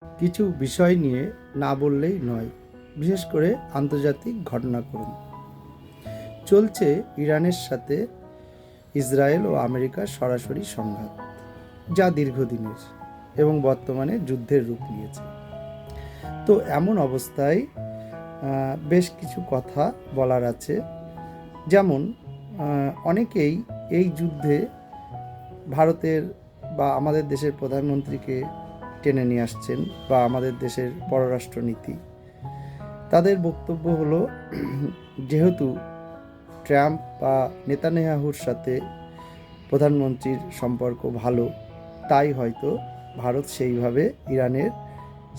কিছু বিষয় নিয়ে না বললেই নয়, বিশেষ করে আন্তর্জাতিক ঘটনাক্রম। চলছে ইরানের সাথে ইসরায়েল ও আমেরিকার সরাসরি সংঘাত, যা দীর্ঘদিনের এবং বর্তমানে যুদ্ধের রূপ নিয়েছে। তো এমন অবস্থায় বেশ কিছু কথা বলার আছে। যেমন অনেকেই এই যুদ্ধে ভারতের বা আমাদের দেশের প্রধানমন্ত্রীকে টেনে নিয়ে আসছেন, বা আমাদের দেশের পররাষ্ট্রনীতি। তাদের বক্তব্য হলো, যেহেতু ট্রাম্প বা নেতানিয়াহুর সাথে প্রধানমন্ত্রীর সম্পর্ক ভালো, তাই হয়তো ভারত সেইভাবে ইরানের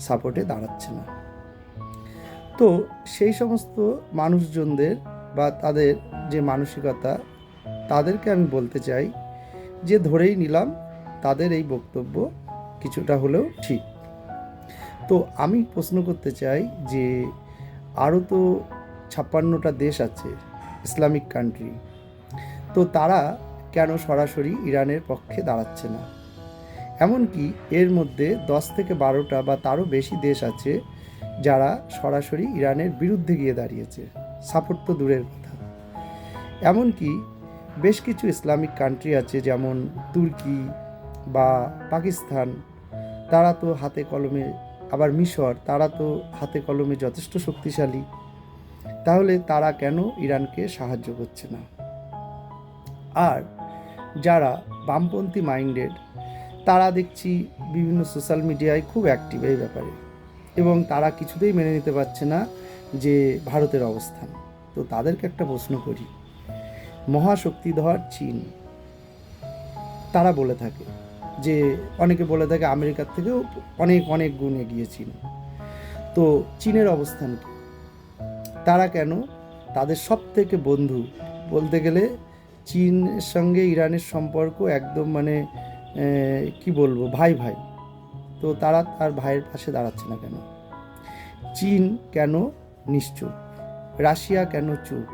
সাপোর্টে দাঁড়াচ্ছে না। তো সেই সমস্ত মানুষজনদের বা তাদের যে মানসিকতা, তাদেরকে আমি বলতে চাই যে ধরেই নিলাম তাদের এই বক্তব্য কিছুটা হলেও ঠিক। তো আমি প্রশ্ন করতে চাই যে আরও তো 56টা দেশ আছে, ইসলামিক কান্ট্রি, তো তারা কেন সরাসরি ইরানের পক্ষে দাঁড়াচ্ছে না? এমনকি এর মধ্যে 10 থেকে 12টা বা তারও বেশি দেশ আছে যারা সরাসরি ইরানের বিরুদ্ধে গিয়ে দাঁড়িয়েছে, সাপোর্ট তো দূরের কথা। এমনকি বেশ কিছু ইসলামিক কান্ট্রি আছে, যেমন তুর্কি বা পাকিস্তান, তারা তো হাতে কলমে, আবার মিশর, তারা তো হাতে কলমে যথেষ্ট শক্তিশালী। তাহলে তারা কেন ইরানকে সাহায্য করছে না? আর যারা বামপন্থী মাইন্ডেড, তারা দেখছি বিভিন্ন সোশ্যাল মিডিয়ায় খুব অ্যাক্টিভ এই ব্যাপারে, এবং তারা কিছুতেই মেনে নিতে পারছে না যে ভারতের অবস্থান। তো তাদেরকে একটা প্রশ্ন করি, মহাশক্তিধর চীন, তারা বলে থাকে যে, অনেকে বলে থাকে আমেরিকার থেকেও অনেক অনেক গুণ এগিয়ে চীন। তো চীনের অবস্থান কি? তারা কেন, তাদের সব থেকে বন্ধু বলতে গেলে চীনের সঙ্গে ইরানের সম্পর্ক একদম মানে কি বলবো, ভাই ভাই, তো তারা তার ভাইয়ের পাশে দাঁড়াচ্ছে না কেন? চীন কেন নিশ্চুপ? রাশিয়া কেন চুপ?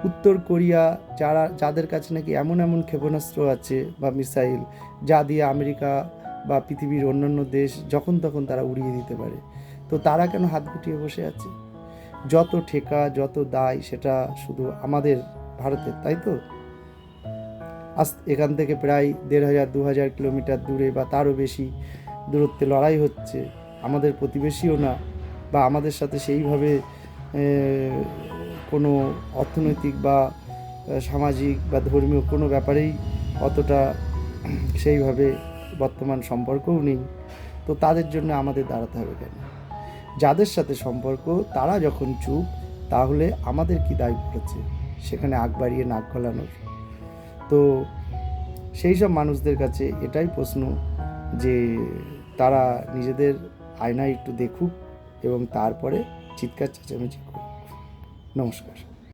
উত্তর কোরিয়া, যাদের কাছে নাকি এমন এমন ক্ষেপণাস্ত্র আছে বা মিসাইল, যা দিয়ে আমেরিকা বা পৃথিবীর অন্যান্য দেশ যখন তখন তারা উড়িয়ে দিতে পারে, তো তারা কেন হাত গুটিয়ে বসে আছে? যত ঠেকা, যত দায়, সেটা শুধু আমাদের ভারতের, তাই তো? আজ এখান থেকে প্রায় 1500-2000 কিলোমিটার দূরে বা তারও বেশি দূরত্বে লড়াই হচ্ছে। আমাদের প্রতিবেশীও না, বা আমাদের সাথে সেইভাবে কোনো অর্থনৈতিক বা সামাজিক বা ধর্মীয় কোনো ব্যাপারেই অতটা সেইভাবে বর্তমান সম্পর্কও নেই। তো তাদের জন্য আমাদের দাঁড়াতে হবে কেন? যাদের সাথে সম্পর্ক তারা যখন চুপ, তাহলে আমাদের কি দায় পড়েছে সেখানে আগ বাড়িয়ে নাক গলানোর? তো সেই সব মানুষদের কাছে এটাই প্রশ্ন যে তারা নিজেদের আয়নায় একটু দেখুক এবং তারপরে চিৎকার চেঁচামেচি করুক। নমস্কার।